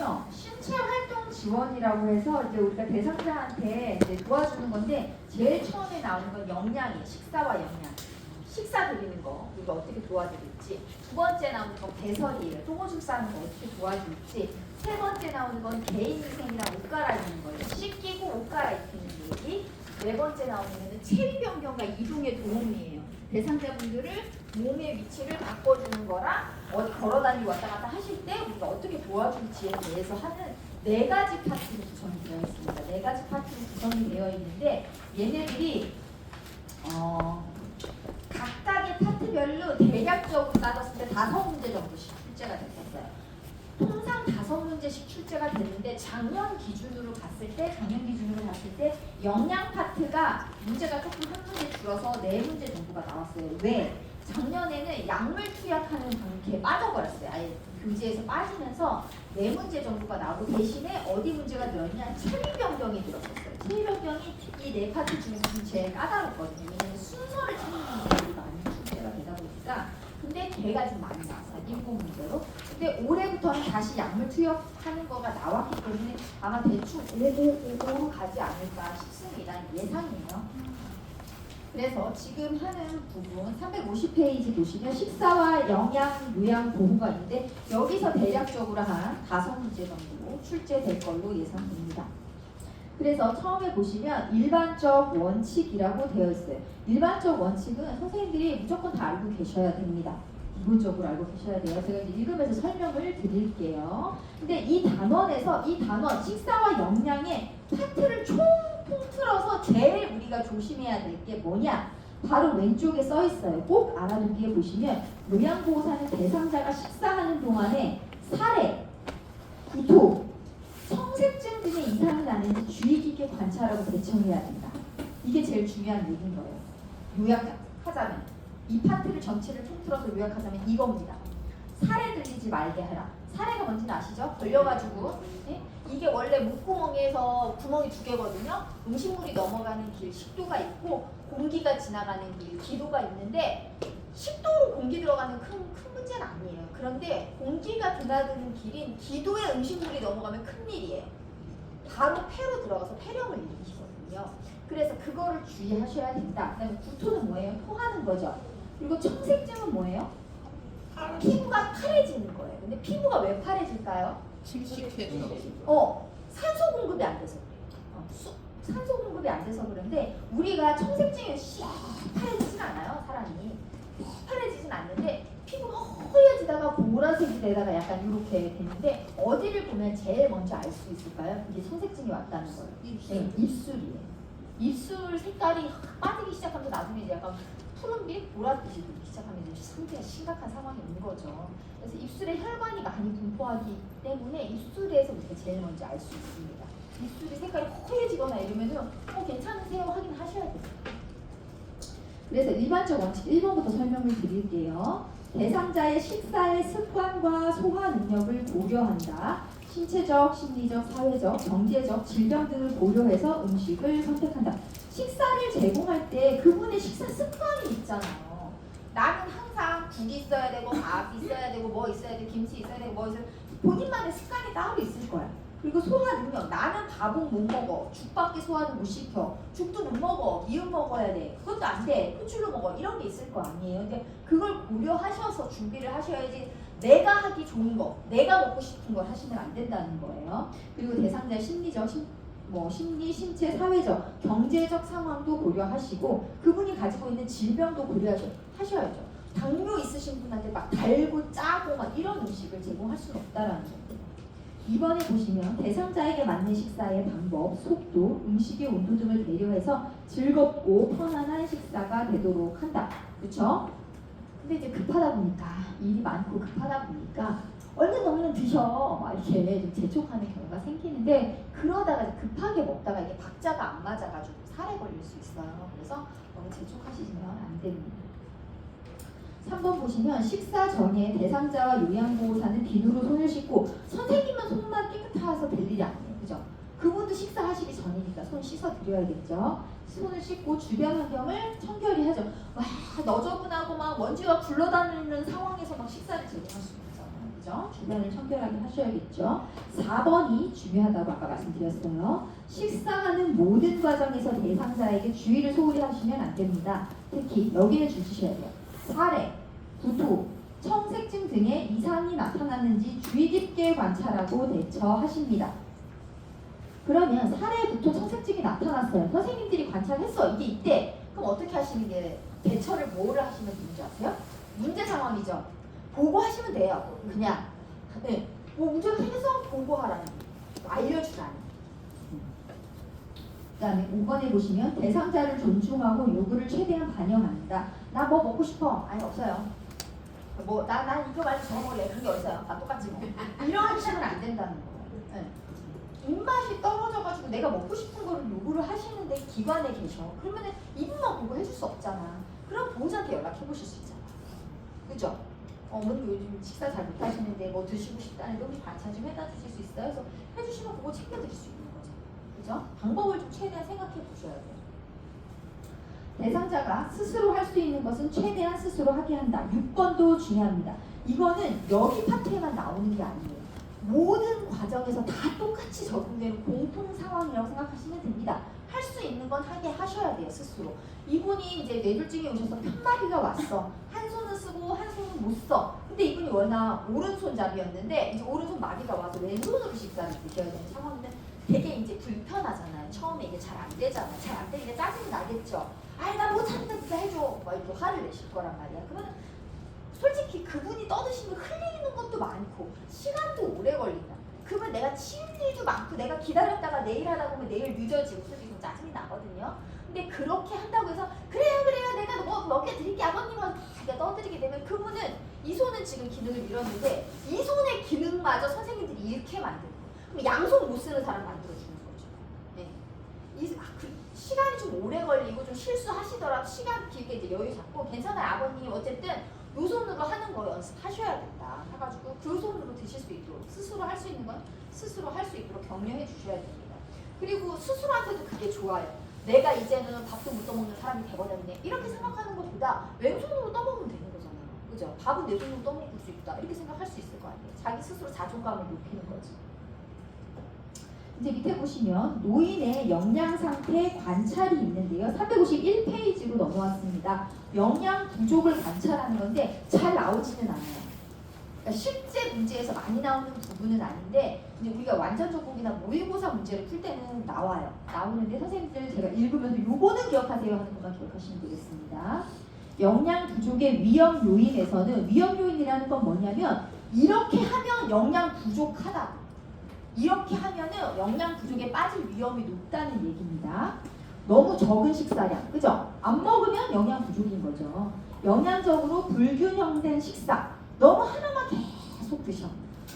이거는요 신체 활동 지원이라고 해서 이제 우리가 대상자한테 이제 도와주는 건데 제일 처음에 나오는 건 영양이에요. 식사와 영양. 식사 드리는 거 우리가 어떻게 도와드릴지. 두 번째 나오는 건 배설이에요. 똥오줌 싸는 거 어떻게 도와줄지. 세 번째 나오는 건 개인위생이랑 옷 갈아입는 거예요. 씻기고 옷 갈아입히는 얘기. 네 번째 나오는 거는 체위 변경과 이동의 도움이에요. 대상자분들을 몸의 위치를 바꿔주는 거랑 어디 걸어다니고 왔다 갔다 하실 때 우리가 어떻게 도와줄지에 대해서 하는 네 가지 파트로 구성이 되어 있습니다. 네 가지 파트로 구성이 되어 있는데 얘네들이 각각의 파트별로 대략적으로 따졌을 때 5문제 정도씩 출제가 됐었어요. 통상 5문제씩 출제가 되는데 작년 기준으로 봤을 때 영양 파트가 문제가 조금 한 문제 줄어서 4문제 정도가 나왔어요. 왜? 작년에는 약물 투약하는 단계에 빠져버렸어요. 아예 교재에서 빠지면서 4문제 정도가 나오고 대신에 어디 문제가 들었냐? 체위 변경이 들었었어요. 체위 변경이 이 4파트 중에서 좀 제일 까다롭거든요. 왜냐면 순서를 찾는 문제들이 많이 출제가 되다 보니까 근데 걔가 좀 많이 나왔어요. 인공 문제로. 근데 올해부터는 다시 약물 투약하는 거가 나왔기 때문에 아마 대충 5로 가지 않을까 싶습니다. 예상이에요. 그래서 지금 하는 부분 350페이지 보시면 식사와 영양, 요양, 보호가 있는데 여기서 대략적으로 한 5문제 정도 출제될 걸로 예상됩니다. 그래서 처음에 보시면 일반적 원칙이라고 되어 있어요. 일반적 원칙은 선생님들이 무조건 다 알고 계셔야 됩니다. 기본적으로 알고 계셔야 돼요. 제가 이제 읽으면서 설명을 드릴게요. 근데 이 단원에서 이 단원 식사와 영양의 파트를 통틀어서 제일 우리가 조심해야 될 게 뭐냐? 바로 왼쪽에 써 있어요. 꼭 알아두기에 보시면 요양보호사는 대상자가 식사하는 동안에 살해, 구토, 성색증 등의 이상이 나는지 주의 깊게 관찰하고 대처해야 된다. 이게 제일 중요한 얘기인 거예요. 요약하자면 이 파트를 전체를 통틀어서 요약하자면 이겁니다. 살에 들리지 말게 하라. 살해가 뭔지는 아시죠? 걸려가지고 이게 원래 목구멍에서 구멍이 2개거든요. 음식물이 넘어가는 길, 식도가 있고 공기가 지나가는 길, 기도가 있는데 식도로 공기 들어가는 큰 문제는 아니에요. 그런데 공기가 드나드는 길인 기도에 음식물이 넘어가면 큰일이에요. 바로 폐로 들어가서 폐렴을 일으키거든요. 그래서 그거를 주의하셔야 된다. 그다음에 구토는 뭐예요? 토하는 거죠. 그리고 청색증은 뭐예요? 피부가 파래지는 거예요. 근데 피부가 왜 파래질까요? 칙칙해져. 산소 공급이 안 돼서 산소 공급이 안 돼서 그런데 우리가 청색증에 파래지진 않아요. 사람이 파래지진 않는데 피부가 허여지다가 보라색이 되다가 약간 이렇게 되는데 어디를 보면 제일 먼저 알 수 있을까요? 이게 청색증이 왔다는 거예요. 네, 입술이에요. 입술 색깔이 빠지기 시작하면서 나중에 이제 약간 푸른빛, 보랏빛이 되기 시작하면 이제 상태가 심각한 상황이 온 거죠. 그래서 입술에 혈관이 많이 분포하기 때문에 입술에서 우리가 제일 먼저 알 수 있습니다. 입술이 색깔이 허해지거나 이러면은 괜찮으세요? 확인하셔야 돼요. 그래서 일반적 원칙 1번부터 설명을 드릴게요. 대상자의 식사의 습관과 소화 능력을 고려한다. 신체적, 심리적, 사회적, 경제적, 질병 등을 고려해서 음식을 선택한다. 식사를 제공할 때 그분의 식사 습관이 있잖아요. 나는 항상 국이 있어야 되고 밥 있어야 되고 뭐 있어야 되고 김치 있어야 되고 뭐 있어야 되고 본인만의 습관이 따로 있을 거야. 그리고 소화 능력. 나는 밥은 못 먹어. 죽밖에 소화를 못 시켜. 죽도 못 먹어. 미음 먹어야 돼. 그것도 안 돼. 후줄로 먹어. 이런 게 있을 거 아니에요. 근데 그걸 고려하셔서 준비를 하셔야지 내가 하기 좋은 거, 내가 먹고 싶은 걸 하시면 안 된다는 거예요. 그리고 대상자의 심리적, 심리, 신체, 사회적, 경제적 상황도 고려하시고 그분이 가지고 있는 질병도 고려하셔야죠. 당뇨 있으신 분한테 막 달고 짜고 막 이런 음식을 제공할 수는 없다라는 거예요. 이번에 보시면 대상자에게 맞는 식사의 방법, 속도, 음식의 온도 등을 배려해서 즐겁고 편안한 식사가 되도록 한다. 그렇죠? 근데 이제 급하다 보니까 일이 많고 급하다 보니까 얼른 드셔 막 이렇게 좀 재촉하는 경우가 생기는데 그러다가 급하게 먹다가 이게 박자가 안 맞아가지고 살에 걸릴 수 있어요. 그래서 너무 재촉하시면 안 됩니다. 3번 보시면 식사 전에 대상자와 요양보호사는 비누로 손을 씻고 선생님은 손만 깨끗해서 될 일이 아니에요. 그죠? 그분도 식사하시기 전이니까 손 씻어드려야겠죠. 손을 씻고 주변 환경을 청결히 하죠. 와 너저분하고 막 먼지가 굴러다니는 상황에서 막 식사를 제공할 수 있잖아요. 그죠? 주변을 청결하게 하셔야겠죠. 4번이 중요하다고 아까 말씀드렸어요. 식사하는 모든 과정에서 대상자에게 주의를 소홀히 하시면 안 됩니다. 특히 여기는 주의하셔야 돼요. 사례, 구토, 청색증 등의 이상이 나타났는지 주의 깊게 관찰하고 대처하십니다. 그러면 사례, 구토, 청색증이 나타났어요. 선생님들이 관찰했어. 이게 이때. 그럼 어떻게 하시는 게 대처를 뭐를 하시면 되는지 아세요? 문제 상황이죠. 보고하시면 돼요. 그냥. 네. 뭐 문제가 생겨서 보고하라는 알려주라는. 그 다음에 5번에 보시면 대상자를 존중하고 요구를 최대한 반영합니다. 나 뭐 먹고 싶어? 아니 없어요. 뭐 난 이거 말고 저거 먹을래. 그런 게 어딨어요? 다 똑같지 뭐. 이런 식은 안 된다는 거예요. 네. 입맛이 떨어져가지고 내가 먹고 싶은 거를 요구를 하시는데 기관에 계셔. 그러면은 입만 보고 해줄 수 없잖아. 그럼 보호자한테 연락해 보실 수 있잖아. 그죠? 어머님 요즘 식사 잘 못하시는데 뭐 드시고 싶다는데 혹시 반찬 좀 해다 주실 수 있어요? 그래서 해주시면 그거 챙겨드릴 수 있는 거죠. 그죠? 방법을 좀 최대한 생각해 보셔야 돼요. 대상자가 스스로 할 수 있는 것은 최대한 스스로 하게 한다. 6번도 중요합니다. 이거는 여기 파트에만 나오는 게 아니에요. 모든 과정에서 다 똑같이 적용되는 공통 상황이라고 생각하시면 됩니다. 할 수 있는 건 하게 하셔야 돼요, 스스로. 이분이 이제 뇌졸중에 오셔서 편마비가 왔어. 한 손은 쓰고 한 손은 못 써. 근데 이분이 워낙 오른손잡이였는데 이제 오른손 마비가 와서 왼손으로 식사를 드셔야 되는 상황인데 되게 이제 불편하잖아요. 처음에 이게 잘 안 되잖아요. 잘 안 되니까 짜증이 나겠죠. 아이 나 못하는데 진짜 해줘. 막 이렇게 화를 내실 거란 말이야. 그러면 솔직히 그분이 떠드시면 흘리는 것도 많고 시간도 오래 걸린다. 그러면 내가 치울 일도 많고 내가 기다렸다가 내일 하다 보면 내일 늦어지고 솔직히 좀 짜증이 나거든요. 근데 그렇게 한다고 해서 그래요 내가 뭐 먹게 드릴게 아버님은 자기가 떠드리게 되면 그분은 이 손은 지금 기능을 잃었는데 이 손의 기능마저 선생님들이 이렇게 만들고 그럼 양손 못 쓰는 사람 만들어주는 거죠. 네. 시간이 좀 오래 걸리고 좀 실수하시더라도 시간 길게 이제 여유 잡고 괜찮아요 아버님 어쨌든 요 손으로 하는 거 연습하셔야 된다 해가지고 그 손으로 드실 수 있도록 스스로 할 수 있는 건 스스로 할 수 있도록 격려해 주셔야 됩니다. 그리고 스스로한테도 그게 좋아요. 내가 이제는 밥도 못 떠먹는 사람이 돼버렸네 이렇게 생각하는 것보다 왼손으로 떠먹으면 되는 거잖아요. 그죠? 밥은 내 손으로 떠먹을 수 있다 이렇게 생각할 수 있을 거 아니에요. 자기 스스로 자존감을 높이는 거지. 이제 밑에 보시면 노인의 영양 상태 관찰이 있는데요. 351페이지로 넘어왔습니다. 영양 부족을 관찰하는 건데 잘 나오지는 않아요. 그러니까 실제 문제에서 많이 나오는 부분은 아닌데 이제 우리가 완전 전공이나 모의고사 문제를 풀 때는 나와요. 나오는데 선생님들 제가 읽으면서 요거는 기억하세요 하는 것만 기억하시면 되겠습니다. 영양 부족의 위험 요인에서는 위험 요인이라는 건 뭐냐면 이렇게 하면 영양 부족하다. 이렇게 하면은 영양 부족에 빠질 위험이 높다는 얘기입니다. 너무 적은 식사량, 그죠? 안 먹으면 영양 부족인 거죠. 영양적으로 불균형된 식사, 너무 하나만 계속 드셔.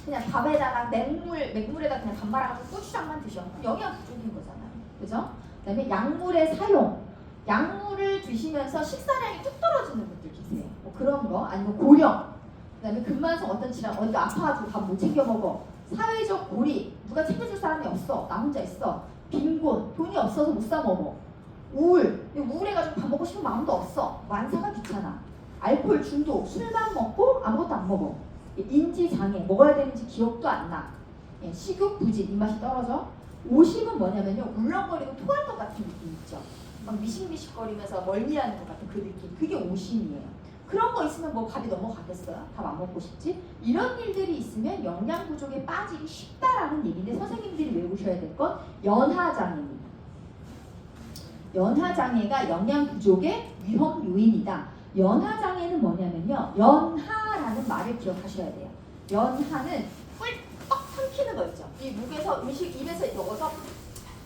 그냥 밥에다가 맹물에다 그냥 밥 말아가지고 고추장만 드셔. 영양 부족인 거잖아요, 그죠? 그다음에 약물의 사용, 약물을 드시면서 식사량이 뚝 떨어지는 분들 계세요. 뭐 그런 거, 아니면 고령, 그다음에 근만성 어떤 질환, 어디가 아파가지고 밥 못 챙겨 먹어. 사회적 고립, 누가 챙겨줄 사람이 없어. 나 혼자 있어. 빈곤, 돈이 없어서 못 사 먹어. 우울, 우울해가지고 밥 먹고 싶은 마음도 없어. 만사가 귀찮아. 알코올 중독, 술만 먹고 아무것도 안 먹어. 인지장애, 먹어야 되는지 기억도 안 나. 식욕 부진, 입맛이 떨어져. 오심은 뭐냐면요, 울렁거리고 토할 것 같은 느낌 있죠. 막 미식미식거리면서 멀미하는 것 같은 그 느낌. 그게 오심이에요. 그런 거 있으면 뭐 밥이 넘어가겠어요? 밥 안 먹고 싶지? 이런 일들이 있으면 영양 부족에 빠지기 쉽다라는 얘기인데 선생님들이 외우셔야 될 건 연하장애입니다. 연하장애가 영양 부족의 위험 요인이다. 연하장애는 뭐냐면요. 연하라는 말을 기억하셔야 돼요. 연하는 꿀떡 삼키는 거 있죠. 이 목에서 음식 입에서 먹어서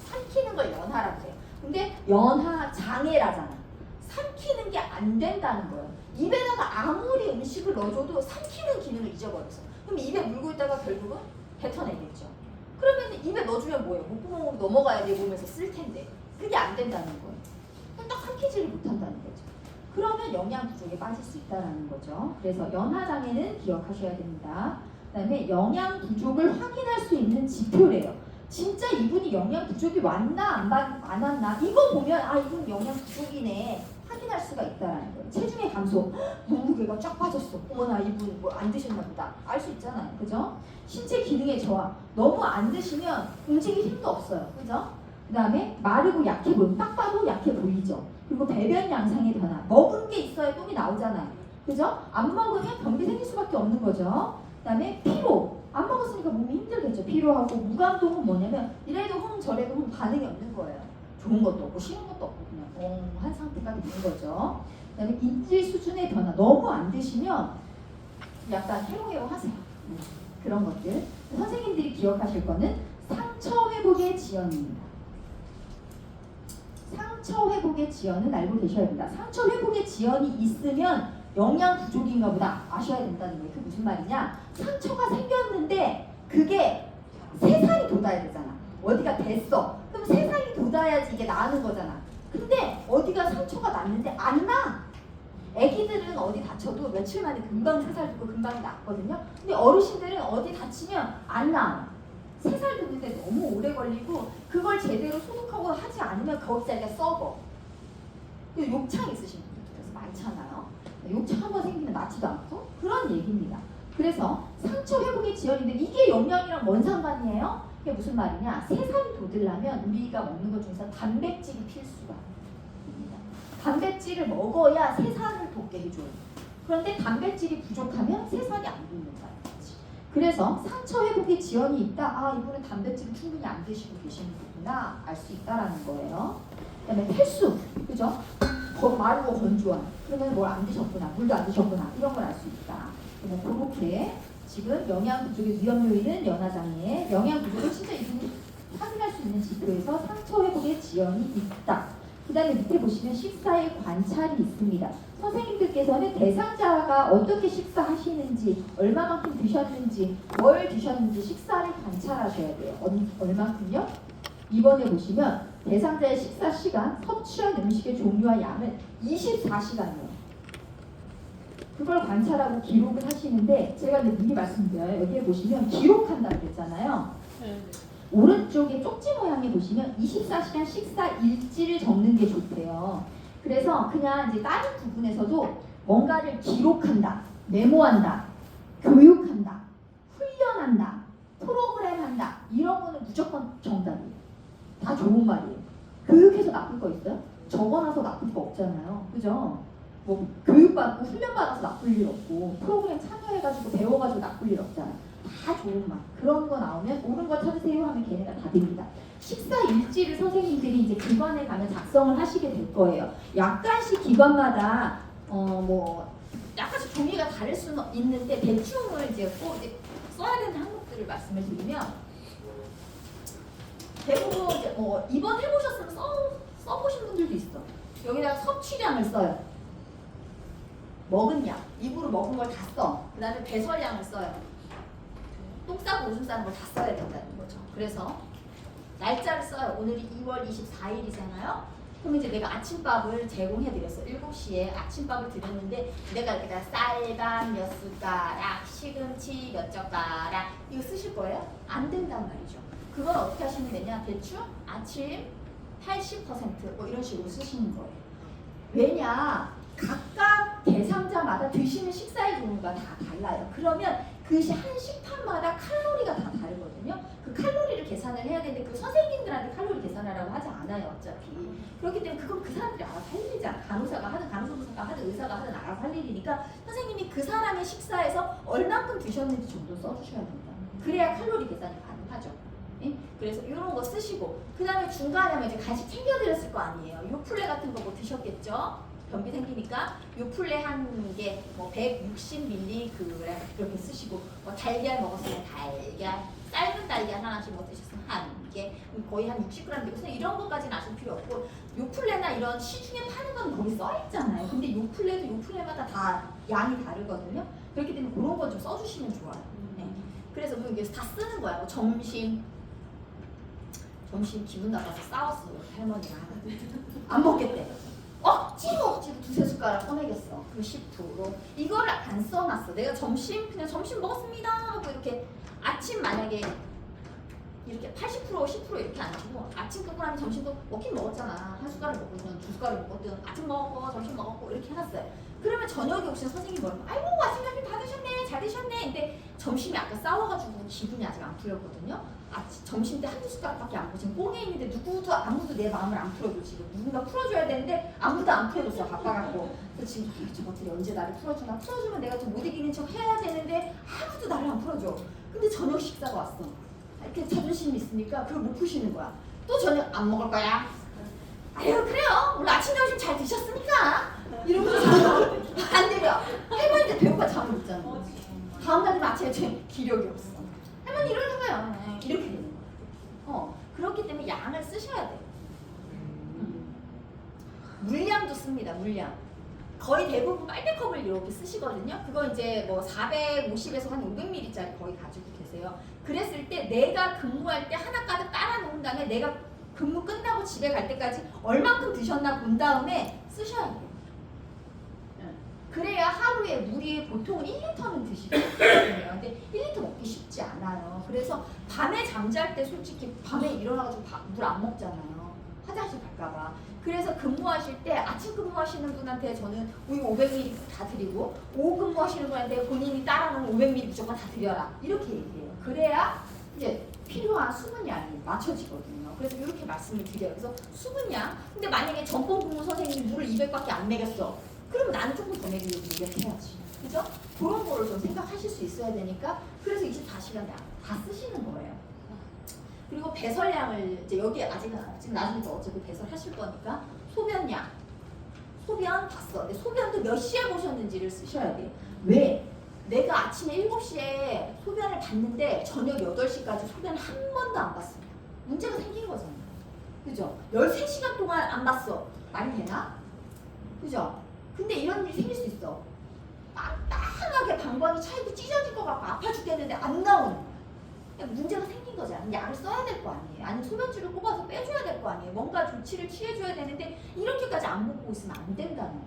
삼키는 걸 연하라고 해요. 근데 연하장애라잖아. 삼키는 게 안 된다는 거예요. 입에다가 아무리 음식을 넣어줘도 삼키는 기능을 잊어버렸어. 그럼 입에 물고 있다가 결국은 뱉어내겠죠. 그러면 입에 넣어주면 뭐예요? 목구멍으로 넘어가야 내 몸에서 쓸 텐데 그게 안 된다는 거예요. 그럼 딱 삼키지를 못한다는 거죠. 그러면 영양 부족에 빠질 수 있다는 거죠. 그래서 연하장애는 기억하셔야 됩니다. 그 다음에 영양 부족을 확인할 수 있는 지표래요. 진짜 이분이 영양 부족이 왔나 안 왔나 이거 보면 아 이분 영양 부족이네 확인할 수가 있다는 거예요. 체중의 감소. 몸무게가 쫙 빠졌어. 어머나 이분 뭐 안 드셨나 보다. 알 수 있잖아요. 그죠? 신체 기능의 저하. 너무 안 드시면 움직일 힘도 없어요. 그죠? 그 다음에 마르고 약해 보이고 딱 봐도 약해 보이죠. 그리고 배변 양상의 변화. 먹은 게 있어야 똥이 나오잖아요. 그죠? 안 먹으면 변비 생길 수밖에 없는 거죠. 그 다음에 피로. 안 먹었으니까 몸이 힘들겠죠. 피로하고 무감독은 뭐냐면 이래도 저래도 반응이 없는 거예요. 좋은 것도 없고 싫은 것도 없고 그냥 한 상태가 되는 거죠. 그 다음에 인지 수준의 변화. 너무 안 드시면 약간 해롱해롱하세요. 그런 것들. 선생님들이 기억하실 거는 상처 회복의 지연입니다. 상처 회복의 지연은 알고 계셔야 됩니다. 상처 회복의 지연이 있으면 영양 부족인가 보다 아셔야 된다는 거예요. 그게 무슨 말이냐? 상처가 생겼는데 그게 세살이 돋아야 되잖아. 어디가 됐어. 그럼 세살이 돋아야지 이게 나는 거잖아. 근데 어디가 상처가 났는데 안 나. 애기들은 어디 다쳐도 며칠 만에 금방 세살 돋고 금방 낫거든요. 근데 어르신들은 어디 다치면 안 나요. 세살 돋는데 너무 오래 걸리고 그걸 제대로 소독하고 하지 않으면 거기 자리가 썩어. 욕창 있으신 분들 많잖아요. 욕창 한번 생기면 낫지도 않고 그런 얘기입니다. 그래서 상처 회복의 지연인데 이게 영양이랑 뭔 상관이에요? 이게 무슨 말이냐? 세살이 돋으려면 우리가 먹는 것 중에서 단백질이 필수가 됩니다. 단백질을 먹어야 세살을 돋게 해줘요. 그런데 단백질이 부족하면 세살이 안 돋는다. 그래서 상처 회복의 지연이 있다. 아, 이분은 단백질을 충분히 안 드시고 계시는 거구나 알 수 있다라는 거예요. 그다음에 폐수, 그죠? 마르고 건조한. 그러면 뭘 안 드셨구나, 물도 안 드셨구나 이런 걸 알 수 있다. 그렇게 지금 영양 부족의 위험 요인은 연화장애, 영양 부족을 진짜 이분이 확인할 수 있는 지표에서 상처 회복의 지연이 있다. 그 다음에 밑에 보시면 식사의 관찰이 있습니다. 선생님들께서는 대상자가 어떻게 식사하시는지, 얼마만큼 드셨는지, 뭘 드셨는지 식사를 관찰하셔야 돼요. 얼마큼요? 이번에 보시면 대상자의 식사 시간, 섭취한 음식의 종류와 양은 24시간이에요. 그걸 관찰하고 기록을 하시는데 제가 이제 미리 말씀드려요. 여기에 보시면 기록한다고 그랬잖아요. 오른쪽에 쪽지 모양에 보시면 24시간 식사 일지를 적는 게 좋대요. 그래서 그냥 이제 다른 부분에서도 뭔가를 기록한다, 메모한다, 교육한다, 훈련한다, 프로그램한다 이런 거는 무조건 정답이에요. 다 좋은 말이에요. 교육해서 나쁠 거 있어요? 적어놔서 나쁠 거 없잖아요. 그죠? 뭐 교육받고 훈련받아서 나쁠 일 없고 프로그램 참여해가지고 배워가지고 나쁠 일 없잖아요. 다 좋은 말. 그런 거 나오면 옳은 거 찾으세요 하면 걔네가 다 됩니다. 식사 일지를 선생님들이 이제 기관에 가면 작성을 하시게 될 거예요. 약간씩 기관마다 뭐 약간씩 종이가 다를 수는 있는데 대충을 이제 꼭 이제 써야 되는 항목들을 말씀을 드리면 대부분 이제 이번 해보셨으면 써보신 분들도 있어. 여기다가 섭취량을 써요. 먹은 양, 입으로 먹은 걸 다 써. 그 다음에 배설량을 써요. 똥 싸고 오줌 싸는 걸 다 써야 된다는 거죠. 그래서 날짜를 써요. 오늘이 2월 24일이잖아요. 그럼 이제 내가 아침밥을 제공해드렸어. 7시에 아침밥을 드렸는데 내가 여기다 쌀밥 몇 숟가락, 시금치 몇 젓가락 이거 쓰실 거예요? 안 된단 말이죠. 그걸 어떻게 하시면 되냐? 대충 아침 80% 이런 식으로 쓰시는 거예요. 왜냐? 각각 대상자마다 드시는 식사의 종류가 다 달라요. 그러면 그 한 식판마다 칼로리가 다 다르거든요. 그 칼로리를 계산을 해야 되는데 그 선생님들한테 칼로리 계산하라고 하지 않아요. 어차피. 그렇기 때문에 그건 그 사람들이 알아서 할 일이잖아. 간호사가 하든 간호조무사가 하든 의사가 하든 알아서 할 일이니까 선생님이 그 사람의 식사에서 얼만큼 드셨는지 정도 써주셔야 된다. 그래야 칼로리 계산이 가능하죠. 예? 그래서 이런 거 쓰시고 그 다음에 중간에 이제 간식 챙겨드렸을 거 아니에요. 요플레 같은 거 뭐 드셨겠죠? 변비 생기니까 요플레 한 개 뭐 160mg 그렇게 쓰시고 뭐 달걀 먹었으면 달걀, 삶은 달걀 하나씩 뭐 드셨으면 한 개, 거의 한 60g 되고 이런 것까지는 아실 필요 없고 요플레나 이런 시중에 파는 건 거기 써 있잖아요. 근데 요플레도 요플레마다 다 양이 다르거든요. 그렇기 때문에 그런 거 좀 써주시면 좋아요. 네. 그래서 뭐 이게 다 쓰는 거야. 뭐 점심 기분 나빠서 싸웠어요. 할머니랑 안 먹겠대. 억지로 두세 숟가락 꺼내겠어. 그 10%. 이거를 안 써놨어. 내가 그냥 점심 먹었습니다 하고 이렇게 아침 만약에 이렇게 80% 10% 이렇게 안 주고 아침 먹고 나면 점심도 먹긴 먹었잖아. 한 숟가락 먹고 두 숟가락 먹었든 아침 먹었고 점심 먹었고 이렇게 해놨어요. 그러면 저녁에 오신 선생님이 뭐라고 아이고 아침 점심 다 드셨네 잘 드셨네. 근데 점심이 아까 싸워가지고 기분이 아직 안 풀렸거든요. 점심 때 한두 숟가락밖에 안 먹고 지금 꽁에 있는데 누구도 아무도 내 마음을 안 풀어줘. 지금 누군가 풀어줘야 되는데 아무도 안 풀어줬어. 바빠갖고. 그래서 지금 저것들이 언제 나를 풀어주나. 풀어주면 내가 좀 못 이기는 척 해야 되는데 아무도 나를 안 풀어줘. 근데 저녁 식사가 왔어. 이렇게 자존심이 있으니까 그걸 못 푸시는 거야. 또 저녁 안 먹을 거야. 아유 그래요. 오늘 아침 점심 잘 드셨으니까. 이러면서 안 되려. 할머니한테 배우가 잠을 못 자는 거지. 다음날 아침에 제 기력이 없어. 할머니 이러는 거예요. 이렇게 되는 거예요. 그렇기 때문에 양을 쓰셔야 돼요. 물량도 씁니다. 물량. 거의 대부분 빨대컵을 이렇게 쓰시거든요. 그거 이제 뭐 450에서 한 500ml짜리 거의 가지고 계세요. 그랬을 때 내가 근무할 때 하나 가득 따라 놓은 다음에 내가 근무 끝나고 집에 갈 때까지 얼만큼 드셨나 본 다음에 쓰셔야 돼요. 그래야 하루에 물이 보통은 1리터는 드시거든요. 근데 1리터 먹기 쉽지 않아요. 그래서 밤에 잠잘 때 솔직히 밤에 일어나가지고 물 안 먹잖아요. 화장실 갈까봐. 그래서 근무하실 때 아침 근무하시는 분한테 저는 우유 500ml 다 드리고 오후 근무하시는 분한테 본인이 따라놓은 500ml 무조건 다 드려라. 이렇게 얘기해요. 그래야 이제 필요한 수분량이 맞춰지거든요. 그래서 이렇게 말씀을 드려요. 그래서 수분량. 근데 만약에 전공 근무 선생님이 물을 200밖에 안 먹였어. 그러면 나는 조금 더 먹이려고 노력해야지. 그죠? 그런 거를 좀 생각하실 수 있어야 되니까 그래서 24시간 다 쓰시는 거예요. 그리고 배설량을 이제 여기 지금 나중에 어차피 배설하실 거니까 소변량. 소변 봤어. 근데 소변도 몇 시에 보셨는지를 쓰셔야 돼요. 왜? 내가 아침에 7시에 소변을 봤는데 저녁 8시까지 소변을 한 번도 안 봤어. 문제가 생긴 거잖아. 그죠? 13시간 동안 안 봤어. 말이 되나? 그죠? 근데 이런 일이 생길 수 있어. 빵빵하게 방광이 차이고 찢어질 것 같고 아파 죽겠는데 안 나오는 거야. 문제가 생긴 거잖아. 약을 써야 될 거 아니에요. 아니면 소변줄을 꼽아서 빼줘야 될 거 아니에요. 뭔가 조치를 취해줘야 되는데 이렇게까지 안 보고 있으면 안 된다는 거예요.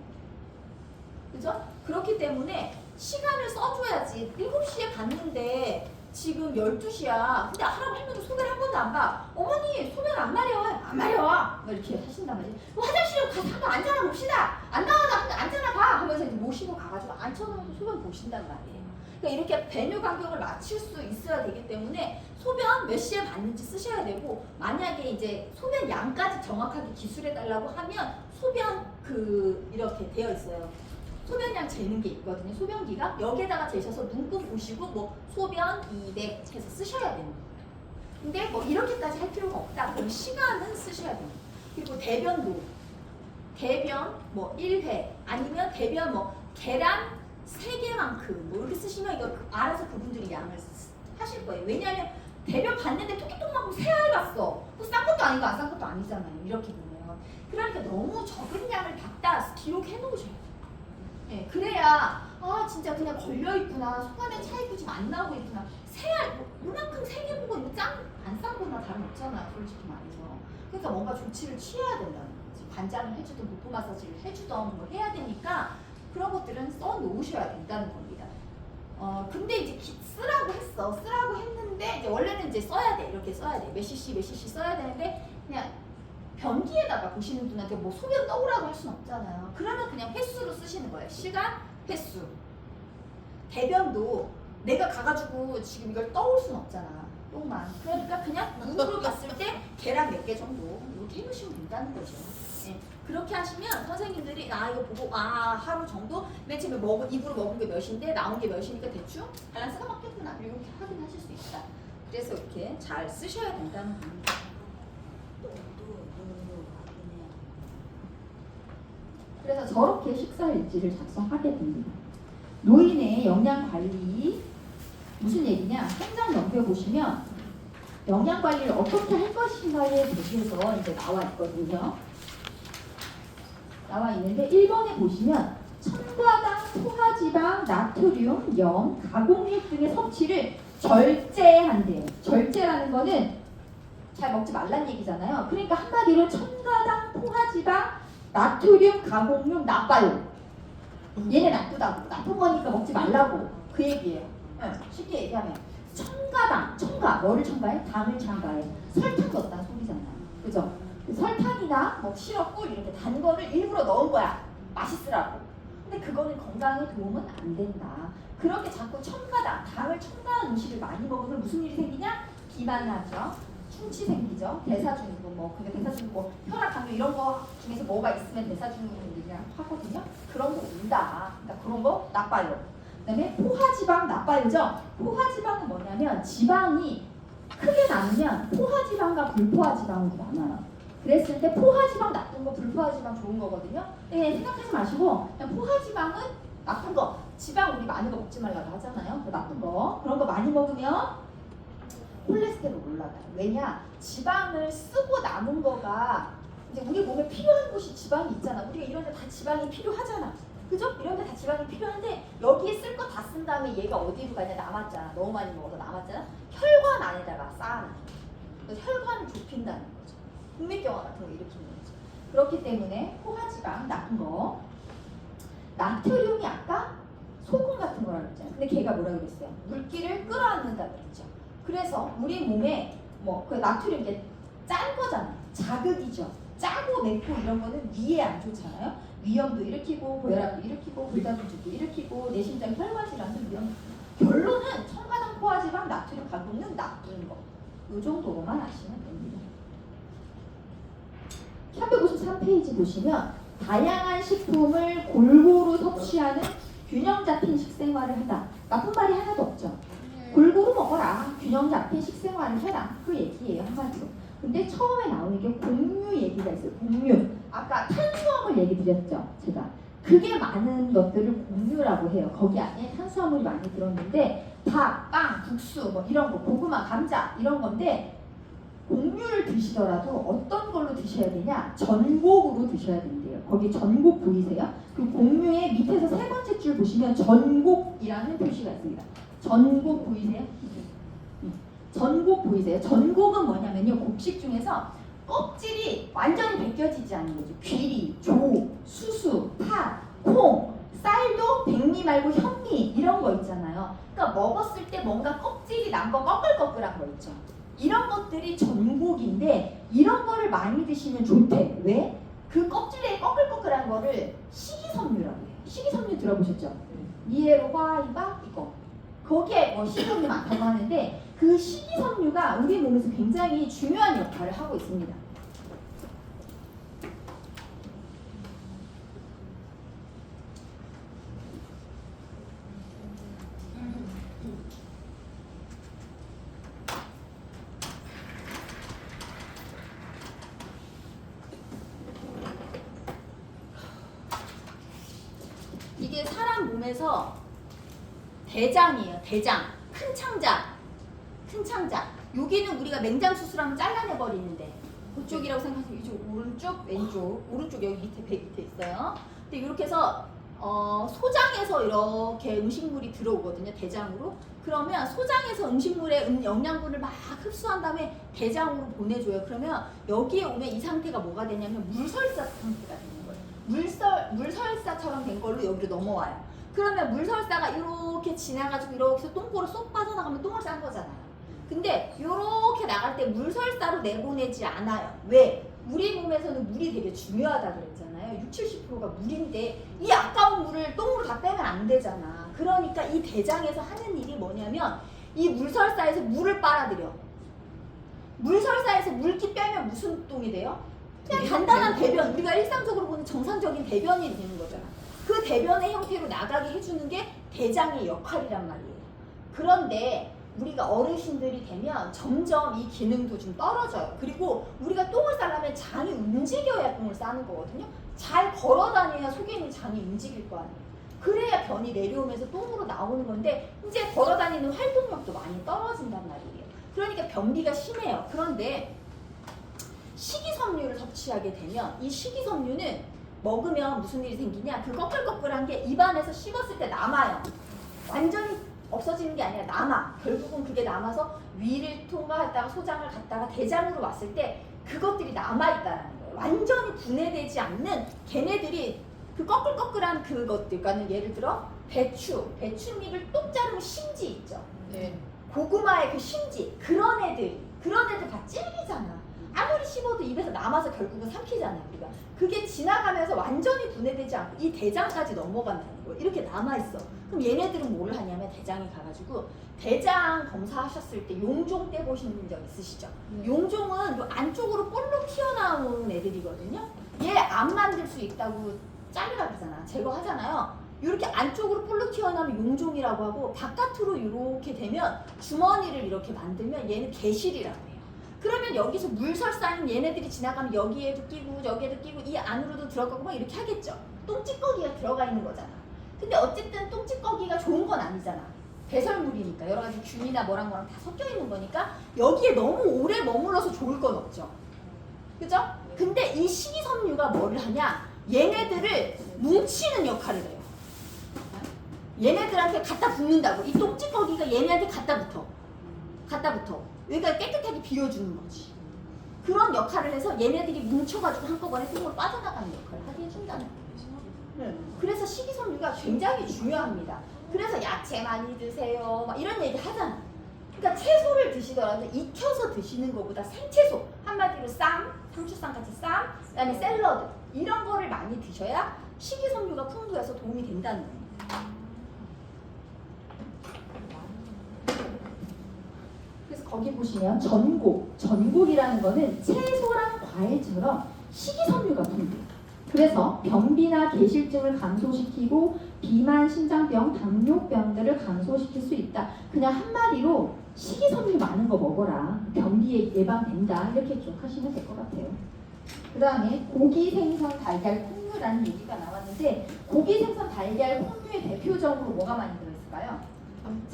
그죠? 그렇기 때문에 시간을 써줘야지. 7시에 봤는데 지금 12시야. 근데 할아버지도 소변 한 번도 안 봐. 어머니 소변 안 마려. 안 마려. 이렇게 하신단 말이지. 화장실에 가서 한번 앉아나 봅시다. 안 나와도 한번 앉아나 봐. 하면서 이제 모시고 가가지고 앉혀놓고 소변 보신단 말이에요. 그러니까 이렇게 배뇨 간격을 맞출 수 있어야 되기 때문에 소변 몇 시에 봤는지 쓰셔야 되고 만약에 이제 소변 양까지 정확하게 기술해달라고 하면 소변 이렇게 되어 있어요. 소변량 재는 게 있거든요. 소변기가 여기에다가 재셔서 눈금 보시고 뭐 소변 200 해서 쓰셔야 됩니다. 근데 뭐 이렇게까지 할 필요가 없다. 그럼 시간은 쓰셔야 됩니다. 그리고 대변도 대변 뭐 1회 아니면 대변 뭐 계란 3개만큼 뭐 이렇게 쓰시면 이거 알아서 그분들이 양을 하실 거예요. 왜냐하면 대변 봤는데 토끼똥만큼 3알 봤어. 싼 것도 아니고 안 싼 것도 아니잖아요. 이렇게 보면. 그러니까 너무 적은 양을 봤다 기록해 놓으셔야 돼요. 네, 그래야 진짜 그냥 걸려있구나. 속안에 차이도 지금 안 나오고 있구나. 이만큼 3개 보고 이거 안 싼 거나 다름없잖아요. 솔직히 말해서. 그러니까 뭔가 조치를 취해야 된다는 거지. 관장을 해주든 복부 마사지를 해주든 뭐 해야 되니까 그런 것들은 써놓으셔야 된다는 겁니다. 근데 이제 쓰라고 했어. 쓰라고 했는데 이제 원래는 이제 써야 돼. 이렇게 써야 돼. 몇 cc 써야 되는데 그냥 변기에다가 보시는 분한테 뭐 소변 떠오라고 할 수는 없잖아요. 그러면 그냥 횟수로 쓰시는 거예요. 시간, 횟수. 대변도 내가 가가지고 지금 이걸 떠올 수는 없잖아. 똥만. 그러니까 그냥 눈으로 봤을 때 계란 몇 개 정도 이렇게 해놓으시면 된다는 거죠. 네. 그렇게 하시면 선생님들이 이거 보고 하루 정도 맨 처음에 입으로 먹은 게 몇인데 나온 게 몇이니까 대충 밸런스가 맞겠구나 이렇게 확인하실 수 있다. 그래서 이렇게 잘 쓰셔야 된다는 겁니다. 그래서 저렇게 식사일지를 작성하게 됩니다. 노인의 영양관리 무슨 얘기냐? 행정 넘겨보시면 영양관리를 어떻게 할 것인가에 대해서 이제 나와 있거든요. 나와 있는데 1번에 보시면 첨가당, 포화지방, 나트륨, 염, 가공육 등의 섭취를 절제한대요. 절제라는 거는 잘 먹지 말란 얘기잖아요. 그러니까 한마디로 첨가당, 포화지방, 나트륨, 가공육 나빠요. 얘네 나쁘다고. 나쁜 거니까 먹지 말라고. 그 얘기예요. 쉽게 얘기하면 첨가당, 뭐를 첨가해? 당을 첨가해. 설탕 넣었다는 소리잖아요. 그죠? 설탕이나 뭐 시럽, 꿀 이렇게 단 거를 일부러 넣은 거야. 맛있으라고. 근데 그거는 건강에 도움은 안 된다. 그렇게 자꾸 당을 첨가한 음식을 많이 먹으면 무슨 일이 생기냐? 비만하죠. 충치 생기죠. 대사증후군 근데 대사증후군 혈압, 당뇨 이런 거 중에서 뭐가 있으면 대사증후군이라고 하거든요. 그런 거 온다. 그러니까 그런 거 나빠요. 그다음에 포화지방 나빠요죠. 포화지방은 뭐냐면 지방이 크게 나누면 포화지방과 불포화지방으로 나눠요. 그랬을 때 포화지방 나쁜 거, 불포화지방 좋은 거거든요. 네, 생각하지 마시고 그냥 포화지방은 나쁜 거, 지방 우리 많은 거 먹지 말라고 하잖아요. 나쁜 거 그런 거 많이 먹으면 콜레스테롤 올라가요. 왜냐? 지방을 쓰고 남은 거가 이제 우리 몸에 필요한 곳이 지방이 있잖아. 우리가 이런 데 다 지방이 필요하잖아. 그죠? 이런 데 다 지방이 필요한데 여기에 쓸 거 다 쓴 다음에 얘가 어디로 가냐? 남았잖아. 너무 많이 먹어서 남았잖아. 혈관 안에다가 쌓아놔. 그래서 혈관을 좁힌다는 거죠. 국민경화 같은 거 일으키는 거죠. 그렇기 때문에 포화지방 나쁜 거. 나트륨이 아까 소금 같은 거라고 했잖아요. 근데 걔가 뭐라고 그랬어요? 물기를 끌어안는다고 그랬죠. 그래서 우리 몸에 그 나트륨 이게 짠 거잖아요. 자극이죠. 짜고 맵고 이런 거는 위에 안 좋잖아요. 위염도 일으키고 고혈압도 일으키고 불단증도 일으키고 내심장 혈관 질환도 이런. 결론은 첨가당, 포화지방, 나트륨 가공은 나쁜 거. 이 정도로만 아시면 됩니다. 353페이지 보시면 다양한 식품을 골고루 섭취하는 균형 잡힌 식생활을 하다. 나쁜 말이 하나도 없죠. 골고루 먹어라. 균형 잡힌 식생활을 해라. 그 얘기예요. 한마디로. 근데 처음에 나오는 게 공유 얘기가 있어요. 공유. 아까 탄수화물 얘기 드렸죠. 제가. 그게 많은 것들을 공유라고 해요. 거기 안에 탄수화물이 많이 들었는데 밥, 빵, 국수 이런 거, 고구마, 감자 이런 건데 공유를 드시더라도 어떤 걸로 드셔야 되냐? 전곡으로 드셔야 된대요. 거기 전곡 보이세요? 그 공유의 밑에서 세 번째 줄 보시면 전곡이라는 표시가 있습니다. 전곡 보이세요? 전곡 보이세요? 전곡은 뭐냐면요. 곡식 중에서 껍질이 완전히 벗겨지지 않는 거죠. 귀리, 조, 수수, 팥, 콩, 쌀도 백미 말고 현미 이런 거 있잖아요. 그러니까 먹었을 때 뭔가 껍질이 난 거 꺼끌꺼끌한 거 있죠. 이런 것들이 전곡인데 이런 거를 많이 드시면 좋대. 왜? 그 껍질에 꺼끌꺼끌한 거를 식이섬유라고 해요. 식이섬유 들어보셨죠? 니에로화, 이거. 거기에 식이섬유 많다고 하는데 그 식이섬유가 우리 몸에서 굉장히 중요한 역할을 하고 있습니다. 이게 사람 몸에서 대장이에요. 대장. 큰 창자. 여기는 우리가 맹장 수술하면 잘라내 버리는데 그쪽이라고 생각하세요. 이쪽 오른쪽, 왼쪽. 오른쪽 여기 밑에 배 밑에 있어요. 근데 이렇게 해서 소장에서 이렇게 음식물이 들어오거든요. 대장으로. 그러면 소장에서 음식물의 영양분을 막 흡수한 다음에 대장으로 보내줘요. 그러면 여기에 오면 이 상태가 뭐가 되냐면 물설사 상태가 되는 거예요. 물설사처럼 된 걸로 여기로 넘어와요. 그러면 물설사가 이렇게 지나가지고 이렇게 똥꼬로 쏙 빠져나가면 똥을 싼 거잖아요. 근데 이렇게 나갈 때 물설사로 내보내지 않아요. 왜? 우리 몸에서는 물이 되게 중요하다 그랬잖아요. 60~70%가 물인데 이 아까운 물을 똥으로 다 빼면 안 되잖아. 그러니까 이 대장에서 하는 일이 뭐냐면 이 물설사에서 물을 빨아들여. 물설사에서 물기 빼면 무슨 똥이 돼요? 그냥 간단한 대변. 우리가 일상적으로 보는 정상적인 대변이 되는 거잖아. 그 대변의 형태로 나가게 해주는 게 대장의 역할이란 말이에요. 그런데 우리가 어르신들이 되면 점점 이 기능도 좀 떨어져요. 그리고 우리가 똥을 싸려면 장이 움직여야 똥을 싸는 거거든요. 잘 걸어 다녀야 속에 있는 장이 움직일 거 아니에요. 그래야 변이 내려오면서 똥으로 나오는 건데 이제 걸어 다니는 활동력도 많이 떨어진단 말이에요. 그러니까 변비가 심해요. 그런데 식이섬유를 섭취하게 되면 이 식이섬유는 먹으면 무슨 일이 생기냐? 그 꺼끌꺼끌한 게 입안에서 씹었을 때 남아요. 완전히 없어지는 게 아니라 남아. 결국은 그게 남아서 위를 통과했다가 소장을 갔다가 대장으로 왔을 때 그것들이 남아있다는 거예요. 완전히 분해되지 않는 걔네들이 그 꺼끌꺼끌한 그것들. 그러니까 예를 들어 배추잎을 똑 자르면 심지 있죠. 네. 고구마의 그 심지. 그런 애들 다 질기잖아. 아무리 씹어도 입에서 남아서 결국은 삼키잖아요. 우리가. 그게 지나가면서 완전히 분해되지 않고 이 대장까지 넘어간다는 거예요. 이렇게 남아있어. 그럼 얘네들은 뭘 하냐면 대장에 가가지고 대장 검사하셨을 때 용종 떼 보신 적 있으시죠? 네. 용종은 요 안쪽으로 볼록 튀어나온 애들이거든요. 얘 안 만들 수 있다고 자르라 그러잖아. 제거하잖아요. 이렇게 안쪽으로 볼록 튀어나오면 용종이라고 하고 바깥으로 이렇게 되면 주머니를 이렇게 만들면 얘는 개실이라고 해요. 그러면 여기서 물설 쌓인 얘네들이 지나가면 여기에도 끼고 여기에도 끼고 이 안으로도 들어가고 막 이렇게 하겠죠. 똥찌꺼기가 들어가 있는 거잖아. 근데 어쨌든 똥찌꺼기가 좋은 건 아니잖아. 배설물이니까 여러 가지 균이나 뭐랑 다 섞여 있는 거니까 여기에 너무 오래 머물러서 좋을 건 없죠. 그죠? 근데 이 식이섬유가 뭐를 하냐? 얘네들을 뭉치는 역할을 해요. 얘네들한테 갖다 붙는다고. 이 똥찌꺼기가 얘네한테 갖다 붙어. 여기가 깨끗하게 비워주는 거지. 그런 역할을 해서 얘네들이 뭉쳐가지고 한꺼번에 똥으로 빠져나가는 역할을 하게 해준다는 거예요. 그래서 식이섬유가 굉장히 중요합니다. 그래서 야채 많이 드세요. 막 이런 얘기 하잖아. 그러니까 채소를 드시더라도 익혀서 드시는 것보다 생채소, 한마디로 쌈, 상추쌈 같이 쌈, 그다음에 샐러드 이런 거를 많이 드셔야 식이섬유가 풍부해서 도움이 된다는 겁니다. 그래서 거기 보시면 전곡이라는 거는 채소랑 과일처럼 식이섬유가 풍부해요. 그래서 변비나 계실증을 감소시키고 비만, 신장병, 당뇨병들을 감소시킬 수 있다. 그냥 한마디로 식이섬유 많은 거 먹어라. 변비 예방된다. 이렇게 기억하시면 될 것 같아요. 그 다음에 고기, 생선, 달걀, 콩류라는 얘기가 나왔는데 고기, 생선, 달걀, 콩류의 대표적으로 뭐가 많이 들어있을까요?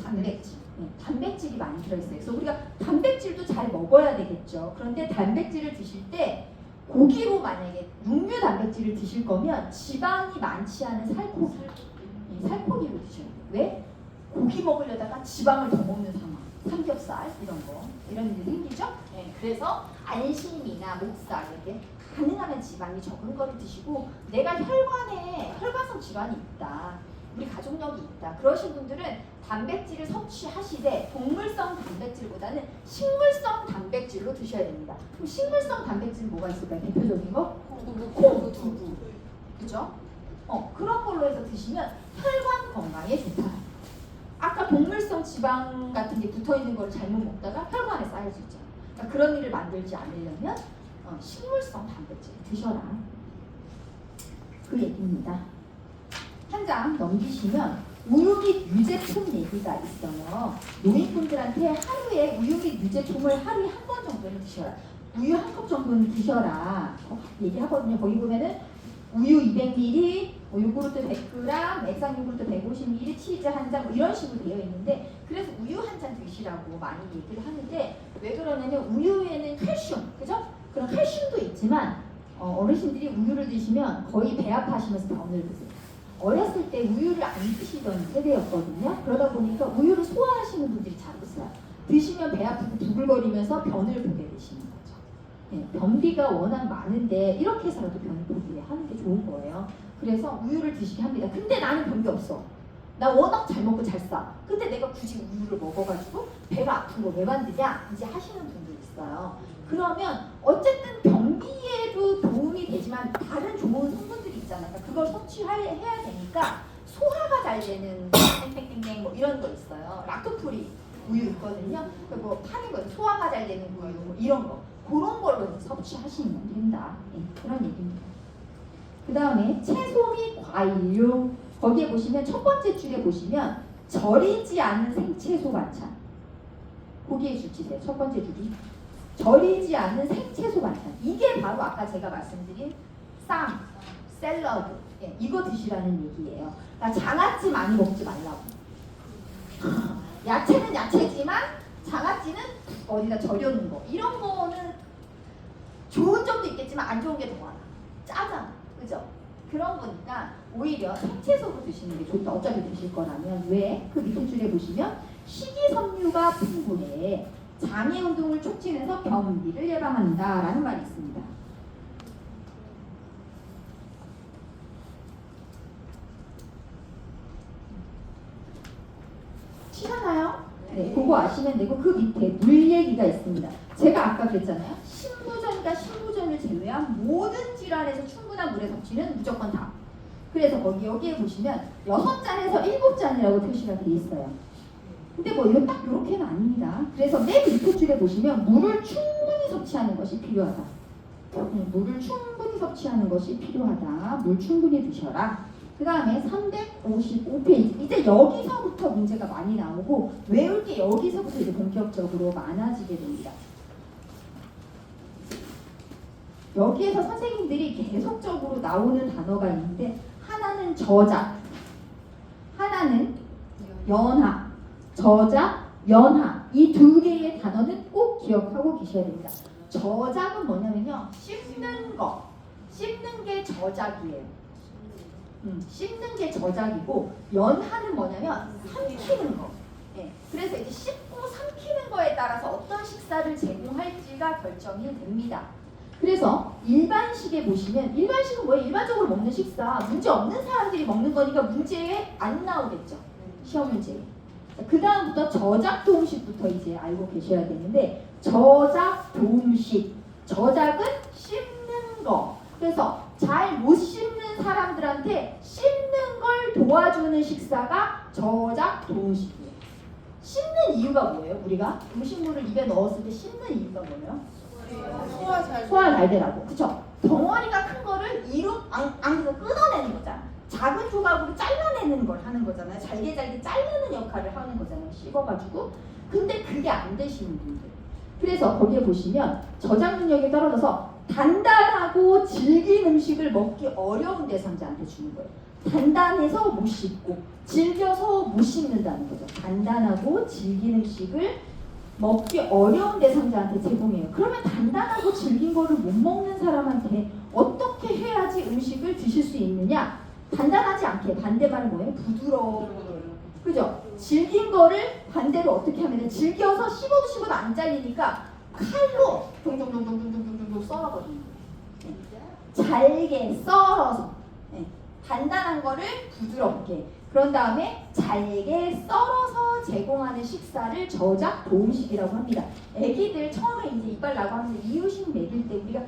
단백질. 단백질이 많이 들어있어요. 그래서 우리가 단백질도 잘 먹어야 되겠죠. 그런데 단백질을 드실 때 고기로 만약에 육류 단백질을 드실 거면 지방이 많지 않은 살코기로 드셔야 돼요. 왜? 고기 먹으려다가 지방을 더 먹는 상황. 삼겹살 이런 일이 생기죠. 네, 그래서 안심이나 목살 이렇게 가능하면 지방이 적은 거를 드시고 내가 혈관성 질환이 있다. 우리 가족력이 있다. 그러신 분들은 단백질을 섭취하시되 동물성 단백질보다는 식물성 단백질로 드셔야 됩니다. 그럼 식물성 단백질 뭐가 있을까요? 대표적인 거? 콩, 두부. 그죠? 그런 걸로 해서 드시면 혈관 건강에 좋다. 아까 동물성 지방 같은 게 붙어있는 걸 잘못 먹다가 혈관에 쌓일 수 있잖아요. 그러니까 그런 일을 만들지 않으려면 식물성 단백질 드셔라. 그 얘기입니다. 한 장 넘기시면 우유 및 유제품 얘기가 있어요. 노인분들한테 하루에 우유 및 유제품을 하루에 한 번 정도는 드셔라. 우유 한 컵 정도는 드셔라. 얘기하거든요. 거기 보면은 우유 200ml, 요구르트 100g, 액상 요구르트 150ml, 치즈 한 잔 이런 식으로 되어 있는데 그래서 우유 한 잔 드시라고 많이 얘기를 하는데 왜 그러냐면 우유에는 칼슘, 그죠? 그런 칼슘도 있지만 어르신들이 우유를 드시면 거의 배 아파하시면서 병을 드세요. 어렸을 때 우유를 안 드시던 세대였거든요. 그러다 보니까 우유를 소화하시는 분들이 잘 없어요. 드시면 배 아프고 부글거리면서 변을 보게 되시는 거죠. 네, 변비가 워낙 많은데 이렇게 해서라도 변을 보게 하는 게 좋은 거예요. 그래서 우유를 드시게 합니다. 근데 나는 변비 없어. 나 워낙 잘 먹고 잘 싸. 근데 내가 굳이 우유를 먹어가지고 배가 아픈 거 왜 만드냐? 이제 하시는 분들이 있어요. 그러면 어쨌든 변비에도 도움이 되지만 다른 좋은 성분들이 있잖아요. 그러니까 그걸 섭취해야 되니까 소화가 잘 되는 땡땡땡땡 뭐 이런 거 있어요. 라크토리 우유 있거든요. 뭐 파는 거 소화가 잘 되는 우유 뭐 이런 거 그런 걸로 섭취하시면 된다. 네, 그런 얘기입니다. 그 다음에 채소 및 과일류 거기에 보시면 첫 번째 줄에 보시면 절이지 않은 생채소 반찬 거기에 줄지세요. 첫 번째 줄이 절이지 않은 생채소 반찬 이게 바로 아까 제가 말씀드린 쌈, 샐러드 이거 드시라는 얘기예요. 그러니까 장아찌 많이 먹지 말라고. 야채는 야채지만 장아찌는 어디다 절여놓은 거 이런 거는 좋은 점도 있겠지만 안 좋은 게 더 많아. 짜잖아. 그죠? 그런 거니까 오히려 생채소로 드시는 게 좋다. 어차피 드실 거라면. 왜? 그 밑에 줄에 보시면 식이섬유가 풍부해 장애 운동을 촉진해서 변비를 예방한다 라는 말이 있습니다. 치셨나요? 네. 네, 그거 아시면 되고 그 밑에 물 얘기가 있습니다. 제가 아까 그랬잖아요. 신부전과 신부전을 제외한 모든 질환에서 충분한 물의 섭취는 무조건 다. 그래서 여기에 보시면 6잔에서 7잔이라고 표시가 돼 있어요. 근데 뭐 이거 딱 이렇게는 아닙니다. 그래서 맨 밑에 줄에 보시면 물을 충분히 섭취하는 것이 필요하다. 물을 충분히 섭취하는 것이 필요하다. 물 충분히 드셔라. 그 다음에 355페이지. 이제 여기서부터 문제가 많이 나오고 외울 게 여기서부터 이제 본격적으로 많아지게 됩니다. 여기에서 선생님들이 계속적으로 나오는 단어가 있는데 하나는 저작, 하나는 연하. 저작, 연하. 이 두 개의 단어는 꼭 기억하고 계셔야 됩니다. 저작은 뭐냐면요. 씹는 거. 씹는 게 저작이에요. 씹는 게 저작이고 연하는 뭐냐면 삼키는 거. 네. 그래서 이제 씹고 삼키는 거에 따라서 어떤 식사를 제공할지가 결정이 됩니다. 그래서 일반식에 보시면 일반식은 뭐예요? 일반적으로 먹는 식사. 문제 없는 사람들이 먹는 거니까 문제에 안 나오겠죠. 시험 문제에. 그 다음부터 저작 도움식부터 이제 알고 계셔야 되는데 저작 도움식. 저작은 씹는 거. 그래서 잘 못 씹는 사람들한테 씹는 걸 도와주는 식사가 저작 도움식이에요. 씹는 이유가 뭐예요? 우리가 음식물을 입에 넣었을 때 씹는 이유가 뭐예요? 소화 잘 되라고. 그쵸? 덩어리가 큰 거를 이로 안에서 끊어내는 거잖아. 작은 조각으로 잘라내는 걸 하는 거잖아요. 잘게 자르는 역할을 하는 거잖아요. 씹어가지고. 근데 그게 안 되시는 분들. 그래서 거기에 보시면 저작 능력이 떨어져서 단단하고 질긴 음식을 먹기 어려운 대상자한테 주는 거예요. 단단해서 못 씹고 질겨서 못 씹는다는 거죠. 단단하고 질긴 음식을 먹기 어려운 대상자한테 제공해요. 그러면 단단하고 질긴 거를 못 먹는 사람한테 어떻게 해야지 음식을 드실 수 있느냐? 단단하지 않게. 반대말은 뭐예요? 부드러워. 그죠? 질긴 거를 반대로 어떻게 하면 질겨서 씹어도 안 잘리니까 칼로 동동동동동동동동 썰어버리는 거예요. 네. 잘게 썰어서 네. 단단한 거를 부드럽게 그런 다음에 잘게 썰어서 제공하는 식사를 저작 도움식이라고 합니다. 애기들 처음에 이제 이빨 나고 하면서 이유식 먹일 때 우리가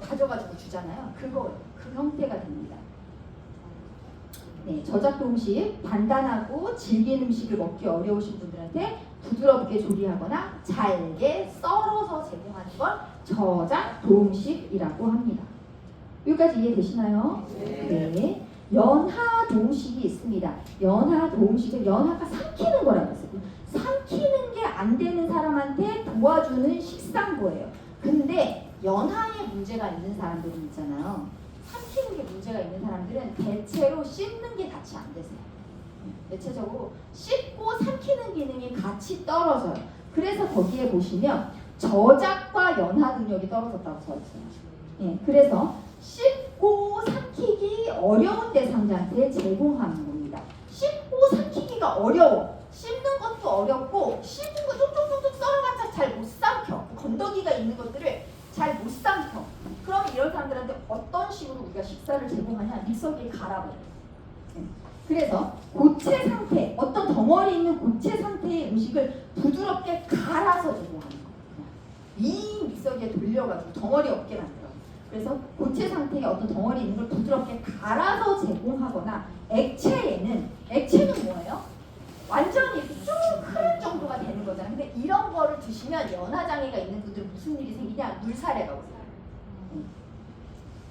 가져가지고 주잖아요. 그 형태가 됩니다. 네, 저작 도움식, 단단하고 질긴 음식을 먹기 어려우신 분들한테 부드럽게 조리하거나 잘게 썰어서 제공하는 걸 저작 도움식이라고 합니다. 여기까지 이해되시나요? 네. 연하 도움식이 있습니다. 연하 도움식은 연하가 삼키는 거라고 했어요. 삼키는 게 안 되는 사람한테 도와주는 식사인 거예요. 근데 연하에 문제가 있는 사람들이 있잖아요. 삼키는 게 문제가 있는 사람들은 대체로 씹는 게 같이 안 되세요. 대체적으로 씹고 삼키는 기능이 같이 떨어져요. 그래서 거기에 보시면 저작과 연하 능력이 떨어졌다고 써 있어요. 예, 그래서 씹고 삼키기 어려운 대상자한테 제공하는 겁니다. 씹고 삼키기가 어려워. 씹는 것도 어렵고 씹은 거 쪽쪽쪽쪽 썰어봤자 잘 못 삼켜. 건더기가 있는 것들을 잘 못 삼켜. 그럼 이런 사람들한테 어떤 식으로 우리가 식사를 제공하냐? 믹서기에 갈아버려요. 그래서 고체 상태, 어떤 덩어리 있는 고체 상태의 음식을 부드럽게 갈아서 제공하는 거예요. 이 믹서기에 돌려가지고 덩어리 없게 만들어요. 그래서 고체 상태의 어떤 덩어리 있는 걸 부드럽게 갈아서 제공하거나 액체는 뭐예요? 완전히 쭉 흐를 정도가 되는 거잖아요. 근데 이런 거를 드시면 연하장애가 있는 분들은 무슨 일이 생기냐? 물사례가 오세요.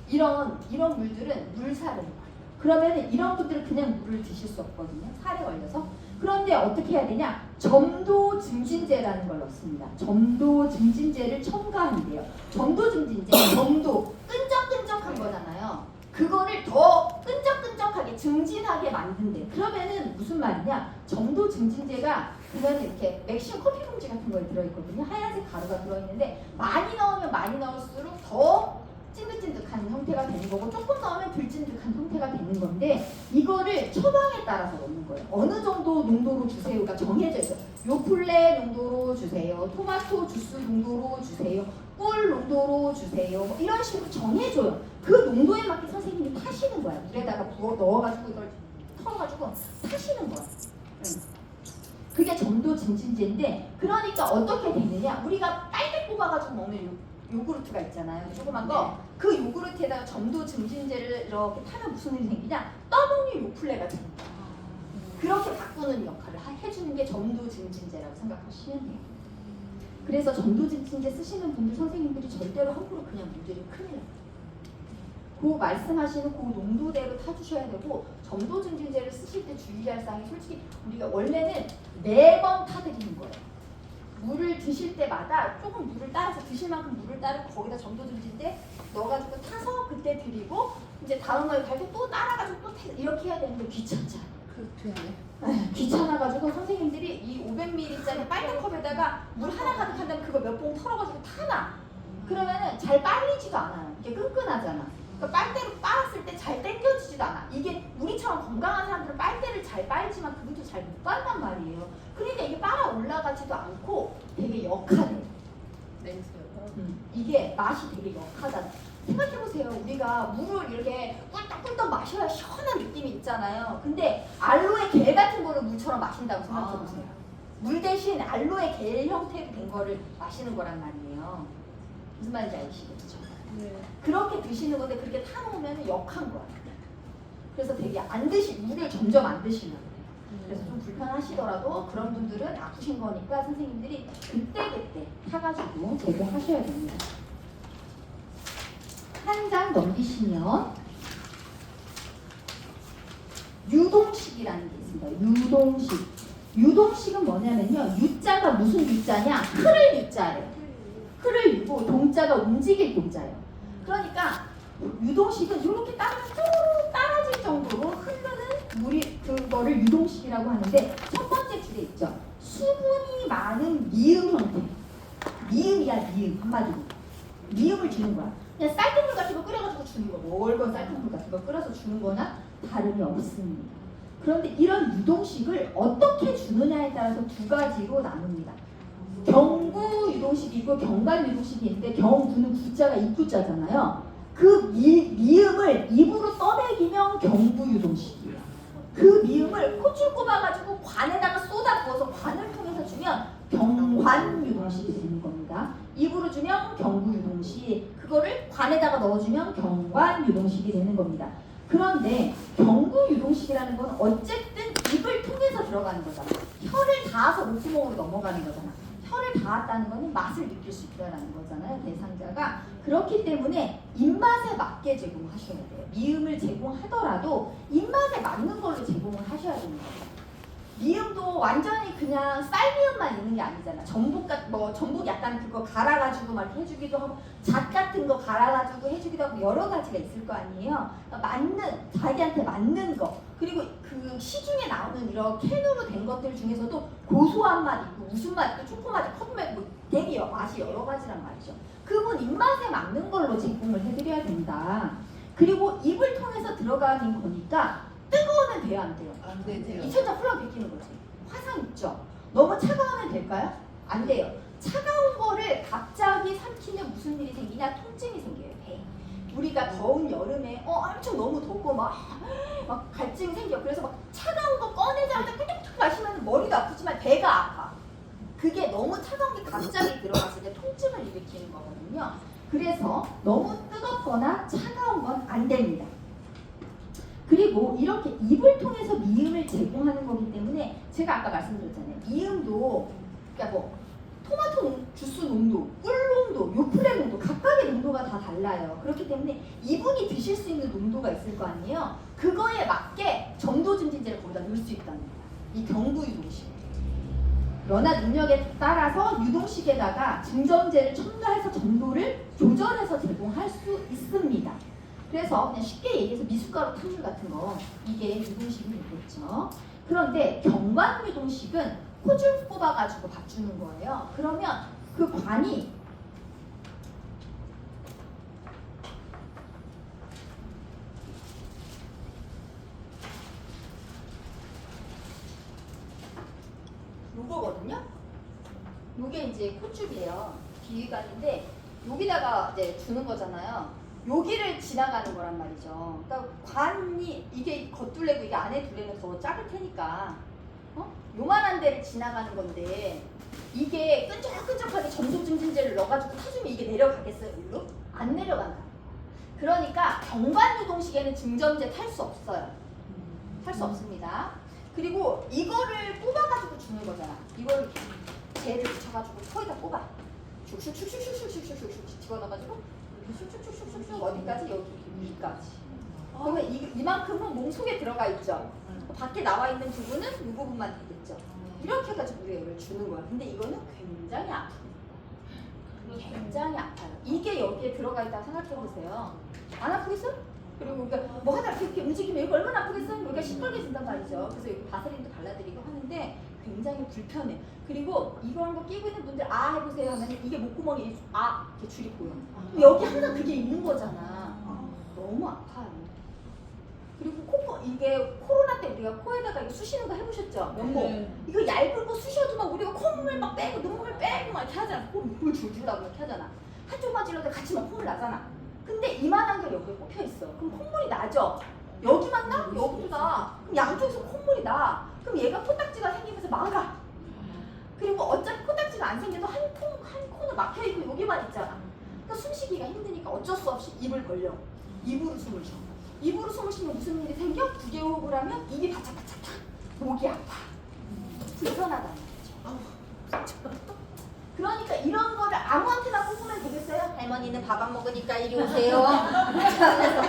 이런 물들은 물사례예요. 그러면 이런 분들은 그냥 물을 드실 수 없거든요. 살에 걸려서. 그런데 어떻게 해야 되냐? 점도 증진제라는 걸 넣습니다. 점도 증진제를 첨가한대요. 점도 증진제, 점도 끈적끈적한 거잖아요. 그거를 더 끈적끈적하게 증진하게 만든대. 그러면은 무슨 말이냐? 점도 증진제가 그러면 이렇게 맥심 커피 봉지 같은 거에 들어있거든요. 하얀색 가루가 들어있는데 많이 넣으면 많이 넣을수록 더 찐득찐득한 형태가 되는 거고 조금 넣으면 덜 찐득한 형태가 되는 건데 이거를 처방에 따라서 넣는 거예요. 어느 정도 농도로 주세요가 정해져 있어요. 요플레 농도로 주세요. 토마토 주스 농도로 주세요. 꿀 농도로 주세요. 뭐 이런 식으로 정해줘요. 그 농도에 맞게 선생님이 타시는 거야. 물에다가 부어 넣어가지고 이걸 털어가지고 타시는 거야. 그게 점도 증진제인데 그러니까 어떻게 되느냐? 우리가 빨대 뽑아가지고 먹는 요구르트가 있잖아요. 조그만 거. 그 요구르트에다가 점도 증진제를 이렇게 타면 무슨 일이 생기냐? 떠먹는 요플레가 됩니다. 그렇게 바꾸는 역할을 해주는 게 점도 증진제라고 생각하시면 돼요. 그래서 점도 증진제 쓰시는 분들 선생님들이 절대로 함부로 그냥 문제를 큰일 나요. 그 말씀하시는 그 농도대로 타주셔야 되고 점도 증진제를 쓰실 때 주의할 사항이 솔직히 우리가 원래는 매번 타드리는 거예요. 물을 드실 때마다 조금 물을 따라서 드실 만큼 물을 따르고 거기다 점도 증진제 넣어가지고 타서 그때 드리고 이제 다음날 갈 때 또 따라가지고 또 이렇게 해야 되는데 귀찮잖아요. 귀찮아가지고 선생님들이 이 500ml짜리 빨간 컵에다가 물 하나 가득한 다음에 그거 몇 봉 털어가지고 타놔. 그러면은 잘 빨리지도 않아요. 이게 끈끈하잖아. 그러니까 빨대로 빨았을 때 잘 당겨지지도 않아. 이게 우리처럼 건강한 사람들은 빨대를 잘 빨지만 그것도 잘 못 빨단 말이에요. 그러니까 이게 빨아 올라가지도 않고 되게 역하대. 이게 맛이 되게 역하잖아. 생각해보세요. 우리가 물을 이렇게 꿀떡꿀떡 마셔야 시원한 느낌이 있잖아요. 근데 알로에 겔 같은 거를 물처럼 마신다고 생각해보세요. 물 대신 알로에 겔 형태로 된 거를 마시는 거란 말이에요. 무슨 말인지 아시겠죠? 네. 그렇게 드시는 건데 그렇게 타놓으면 역한 거야. 그래서 되게 물을 점점 안 드시려고 해요. 그래서 좀 불편하시더라도 그런 분들은 아프신 거니까 선생님들이 그때그때 타가지고 제공하셔야 됩니다. 한 장 넘기시면 유동식이라는 게 있습니다. 유동식. 유동식은 뭐냐면요. 유자가 무슨 유자냐? 흐를 유자예요. 흐를 유고 동자가 움직일 동자예요. 그러니까 유동식은 이렇게 따르면 쭉 따라질 정도로 흐르는 물이 그거를 유동식이라고 하는데 첫 번째 줄에 있죠. 수분이 많은 미음 형태. 미음이야 미음 한마디로. 미음을 주는 거야. 그냥 쌀뜨물 같은 거 끓여가지고 주는 거. 멀건 쌀뜨물 같은 거 끓여서 주는 거나 다름이 없습니다. 그런데 이런 유동식을 어떻게 주느냐에 따라서 두 가지로 나눕니다. 경구 유동식이 있고 경관 유동식이 있는데 경구는 구자가 입구자잖아요. 그 미음을 입으로 떠내기면 경구 유동식이에요. 그 미음을 콧줄 꼽아가지고 관에다가 쏟아 부어서 관을 통해서 주면 경관 유동식이 되는 겁니다. 입으로 주면 경구 유동식, 그거를 관에다가 넣어주면 경관 유동식이 되는 겁니다. 그런데 경구 유동식이라는 건 어쨌든 입을 통해서 들어가는 거잖아. 혀를 닿아서 목구멍으로 넘어가는 거잖아. 혀를 닿았다는 것은 맛을 느낄 수 있다는 거잖아요. 대상자가. 그렇기 때문에 입맛에 맞게 제공하셔야 돼요. 미음을 제공하더라도 입맛에 맞는 걸로 제공을 하셔야 됩니다. 미음도 완전히 그냥 쌀미음만 있는 게 아니잖아. 전복 약간 그거 갈아가지고 막 해주기도 하고 잣 같은 거 갈아가지고 해주기도 하고 여러 가지가 있을 거 아니에요. 그러니까 자기한테 맞는 거, 그리고 그 시중에 나오는 이런 캔으로 된 것들 중에서도 고소한 맛 있고 무슨 맛 있고 초코 맛, 커피 맛, 되게 맛이 여러 가지란 말이죠. 그분 입맛에 맞는 걸로 제공을 해드려야 된다. 그리고 입을 통해서 들어가는 거니까 뜨거우면 돼요, 안 돼요? 안 되죠. 2000장 훌렁 베끼는 거지. 화상 있죠? 너무 차가우면 될까요? 안 돼요. 차가운 거를 갑자기 삼키면 무슨 일이 생기냐? 통증이 생겨요, 배. 우리가 더운 여름에 엄청 너무 덥고 막 갈증이 생겨. 그래서 막 차가운 거 꺼내자마자 꿀떡꿀떡 마시면 머리도 아프지만 배가 아파. 그게 너무 차가운 게 갑자기 들어갔을 때 통증을 일으키는 거거든요. 그래서 너무 뜨겁거나 차가운 건 안 됩니다. 그리고 이렇게 입을 통해서 미음을 제공하는 거기 때문에 제가 아까 말씀드렸잖아요. 미음도 그러니까 뭐 토마토 주스 농도, 꿀 농도, 요플레 농도 각각의 농도가 다 달라요. 그렇기 때문에 이분이 드실 수 있는 농도가 있을 거 아니에요. 그거에 맞게 점도 증진제를 거기다 넣을 수 있다는 거예요. 이 경구 유동식. 연화 능력에 따라서 유동식에다가 증점제를 첨가해서 점도를 조절해서 제공할 수 있습니다. 그래서 그냥 쉽게 얘기해서 미숫가루 탕물 같은 거 이게 유동식이 되겠죠. 그런데 경관 유동식은 코줄 꼽아가지고 밥 주는 거예요. 그러면 그 관이 요거거든요. 요게 이제 콧줄이에요. 비위관인데 여기다가 이제 주는 거잖아요. 여기를 지나가는 거란 말이죠. 그러니까 관이 이게 겉둘레고 이게 안에 둘레는 더 작을 테니까 요만한 데를 지나가는 건데 이게 끈적끈적하게 점속증진제를 넣어가지고 타주면 이게 내려가겠어요? 일로? 안 내려간다. 그러니까 경관유동식에는 증점제 탈 수 없어요. 탈 수 없습니다. 그리고 이거를 뽑아가지고 주는 거잖아. 이걸 젤을 붙여가지고 코에다 뽑아. 슉슉슉슉슉슉슉슉슉 집어넣어가지고 슉슉슉슉슉 어디까지? 여기 위까지. 그러면 이만큼은 몸속에 들어가 있죠. 밖에 나와 있는 부분은 이 부분만 되겠죠. 이렇게 해가지고 우리가 이걸 주는 거야. 근데 이거는 굉장히 아프고 굉장히 아파요. 이게 여기에 들어가 있다고 생각해보세요. 안 아프겠어? 그리고 우리가 뭐 하다 이렇게 움직이면 이거 얼마나 아프겠어? 여기가 시뻘개진단 말이죠. 그래서 여기 바세린도 발라드리고 하는데 굉장히 불편해. 그리고 이런 거 끼고 있는 분들 아 해보세요 하면 이게 목구멍에 이렇게 줄이 보여. 여기 항상 그게 있는 거잖아. 너무 아파요. 그리고 이게 코로나 때 우리가 코에다가 이거 쑤시는 거 해보셨죠? 면목. 이거 얇은 거 쑤셔도 막 우리가 콧물 막 빼고 눈물 빼고 막 이렇게 하잖아. 콧물 줄줄 나고 이렇게 하잖아. 한쪽만 찔러도 같이 막 콧물 나잖아. 근데 이만한 게 여기에 꼽혀 있어. 그럼 콧물이 나죠? 여기만 나? 여기도 나. 그럼 양쪽에서 콧물이 나. 그럼 얘가 코딱지가 생기면서 막아. 그리고 어차피 코딱지가 안 생겨도 한 코너 막혀있고 여기만 있잖아. 그러니까 숨쉬기가 힘드니까 어쩔 수 없이 입을 벌려. 입으로 숨을 쉬어. 입으로 숨을 쉬면 무슨 일이 생겨? 두 개 호흡을 하면 입이 바짝바짝딱 목이 아파. 불편하다는 거죠. 그러니까 이런 거를 아무한테나 꼽으면 되겠어요? 할머니는 밥 안 먹으니까 이리 오세요. 그래서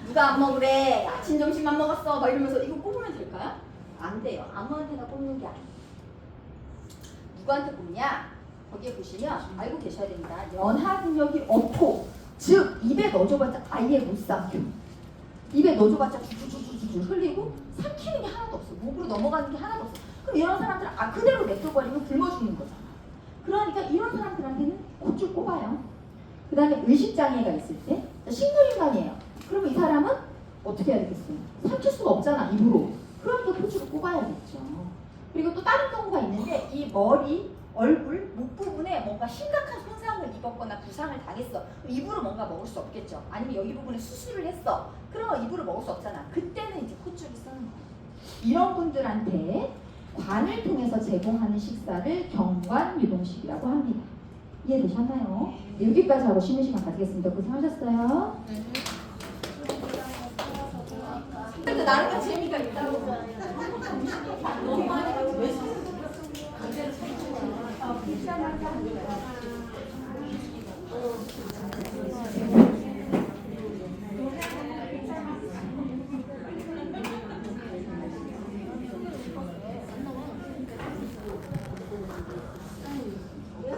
누가 안 먹으래? 아침 점심만 먹었어. 막 이러면서 이거 꼽으면 될까요? 안 돼요. 아무한테나 꼽는 게 아니에요. 누구한테 꼽냐? 거기에 보시면 알고 계셔야 됩니다. 연하 근력이 없고 즉 입에 넣어줘봤자 아예 못 삼켜. 입에 넣어줘봤자 주주주주주 흘리고 삼키는 게 하나도 없어. 목으로 넘어가는 게 하나도 없어. 그럼 이런 사람들은 그대로 냅둬버리면 굶어 죽는 거잖아. 그러니까 이런 사람들한테는 콧줄 꼽아요. 그 다음에 의식장애가 있을 때 식물인간이에요. 그러면 이 사람은 어떻게 해야 되겠어요? 삼킬 수가 없잖아 입으로. 그러니까 콧줄을 꼽아야겠죠. 그리고 또 다른 경우가 있는데 이 머리, 얼굴, 목 부분에 뭔가 심각한 손상을 입었거나 부상을 당했어. 입으로 뭔가 먹을 수 없겠죠. 아니면 여기 부분에 수술을 했어. 그러면 입으로 먹을 수 없잖아. 그때는 이제 콧줄을 쓰는 거예요. 이런 분들한테 관을 통해서 제공하는 식사를 경관유동식이라고 합니다. 이해되셨나요? 여기까지 하고 쉬는 시간 가지겠습니다. 고생하셨어요. 근데 나름 재미가 있다고. 너무 많이